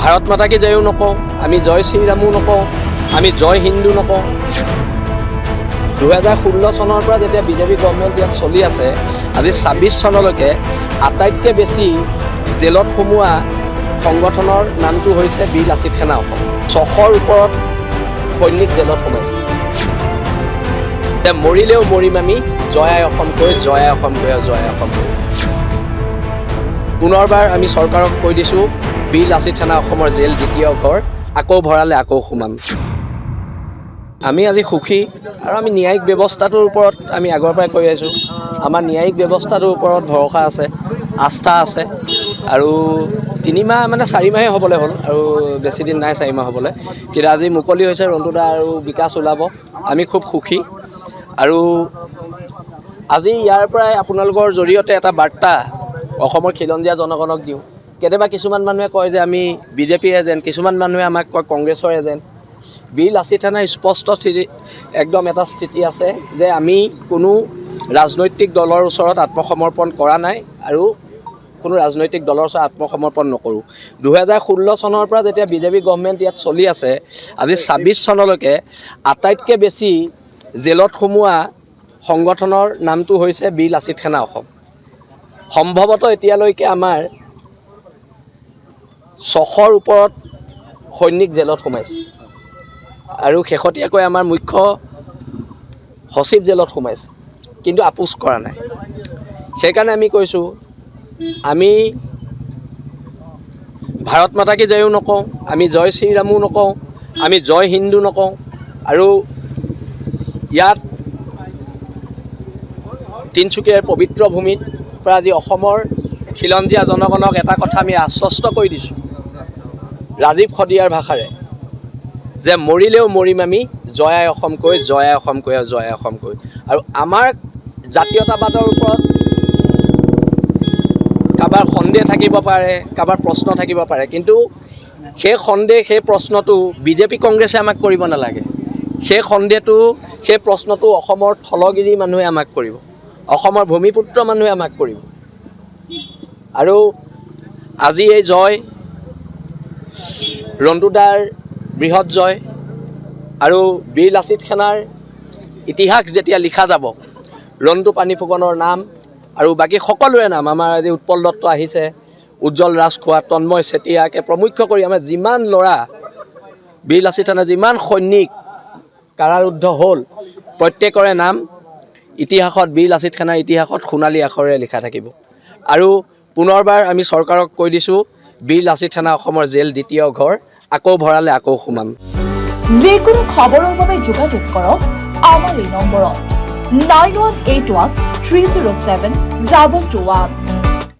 ভাৰত মাতা কি জয়ও নকওঁ, আমি জয় শ্ৰীৰামো নকওঁ, আমি জয় হিন্দু নকওঁ। 2016 চনৰ পৰা যেতিয়া বিজেপি গভৰ্ণমেণ্ট ইয়াত চলি আছে, আজি 26 চনলৈকে আটাইতকৈ বেছি জেলত সোমোৱা সংগঠনৰ নামটো হৈছে বীৰ লাচিত সেনা অসম। 600ৰ ওপৰত সৈনিক জেলত সোমাইছে। মৰিলেও মৰিম আমি, জয় আই অসম কৈ, জয় আই অসম কৈ, জয় আই অসম কৈ। পুনৰবাৰ আমি চৰকাৰক কৈ দিছোঁ, বীৰ লাচিত সেনা অসমৰ জেল দ্বিতীয় ঘৰ, আকৌ ভৰালে আকৌ সোমাম। আমি আজি সুখী আৰু আমি ন্যায়িক ব্যৱস্থাটোৰ ওপৰত আমি আগৰ পৰাই কৈ আছোঁ, আমাৰ ন্যায়িক ব্যৱস্থাটোৰ ওপৰত ভৰসা আছে, আস্থা আছে। আৰু 3 মাহ মানে 4 মাহে হ'বলৈ হ'ল, আৰু বেছি দিন নাই 4 মাহ হ'বলৈ। কিন্তু আজি মুকলি হৈছে ৰন্টুদা আৰু বিকাশ ওলাব, আমি খুব সুখী। আৰু আজি ইয়াৰ পৰাই আপোনালোকৰ জৰিয়তে এটা বাৰ্তা অসমৰ খিলঞ্জীয়া জনগণক দিওঁ। কেতিয়াবা কিছুমান মানুহে কয় যে আমি বিজেপিৰ এজেণ্ট, কিছুমান মানুহে আমাক কয় কংগ্ৰেছৰ এজেণ্ট। বীৰ লাচিত সেনাৰ স্পষ্ট একদম এটা স্থিতি আছে যে আমি কোনো ৰাজনৈতিক দলৰ ওচৰত আত্মসমৰ্পণ কৰা নাই আৰু কোনো ৰাজনৈতিক দলৰ ওচৰত আত্মসমৰ্পণ নকৰোঁ। 2016 চনৰ পৰা যেতিয়া বিজেপি গভৰ্ণমেণ্ট ইয়াত চলি আছে, আজি 26 চনলৈকে আটাইতকৈ বেছি জেলত সোমোৱা সংগঠনৰ নামটো হৈছে বীৰ লাচিত সেনা অসম। সম্ভৱতঃ এতিয়ালৈকে আমাৰ 600ৰ ওপৰত সৈনিক জেলত সোমাইছে, আৰু শেহতীয়াকৈ আমাৰ মুখ্য সচিব জেলত সোমাইছে, কিন্তু আপোচ কৰা নাই। সেইকাৰণে আমি কৈছোঁ, আমি ভাৰত মাতা কি জয়ও নকওঁ, আমি জয় শ্ৰীৰামো নকওঁ, আমি জয় হিন্দু নকওঁ। আৰু ইয়াত তিনিচুকীয়াৰ পবিত্ৰ ভূমিত পৰা আজি অসমৰ খিলঞ্জীয়া জনগণক এটা কথা আমি আশ্বস্ত কৰি দিছোঁ ৰাজীৱ শদিয়াৰ ভাষাৰে, যে মৰিলেও মৰিম আমি, জয় আই অসম কৈ, জয় আই অসম কৈ, জয় আই অসম কৈ। আৰু আমাৰ জাতীয়তাবাদৰ ওপৰত কাৰোবাৰ সন্দেহ থাকিব পাৰে, কাৰোবাৰ প্ৰশ্ন থাকিব পাৰে, কিন্তু সেই সন্দেহ, সেই প্ৰশ্নটো বিজেপি কংগ্ৰেছে আমাক কৰিব নালাগে। সেই সন্দেহটো, সেই প্ৰশ্নটো অসমৰ থলগিৰি মানুহে আমাক কৰিব, অসমৰ ভূমিপুত্ৰ মানুহে আমাক কৰিব। আৰু আজি এই জয় ৰন্টুদাৰ বৃহৎ জয়, আৰু বীৰ লাচিত সেনাৰ ইতিহাস যেতিয়া লিখা যাব, ৰন্টু পানী ফুকনৰ নাম আৰু বাকী সকলোৰে নাম, আমাৰ আজি উৎপল দত্ত আহিছে, উজ্জ্বল ৰাজখোৱা, তন্ময় চেতিয়াকে প্ৰমুখ্য কৰি আমাৰ যিমান ল'ৰা, বীৰ লাচিত সেনাৰ যিমান সৈনিক কাৰাৰুদ্ধ হ'ল, প্ৰত্যেকৰে নাম ইতিহাসত, বীৰ লাচিত সেনাৰ ইতিহাসত সোণালী আখৰেৰে লিখা থাকিব। আৰু পুনৰবাৰ আমি চৰকাৰক কৈ দিছোঁ, বীৰ লাচিত সেনা অসমৰ জেল দ্বিতীয় ঘৰ, আকৌ ভৰালে আকৌ সোমাম। যিকোনো খবৰৰ বাবে যোগাযোগ কৰক আমাৰ এই নম্বৰত 9181 307 2221।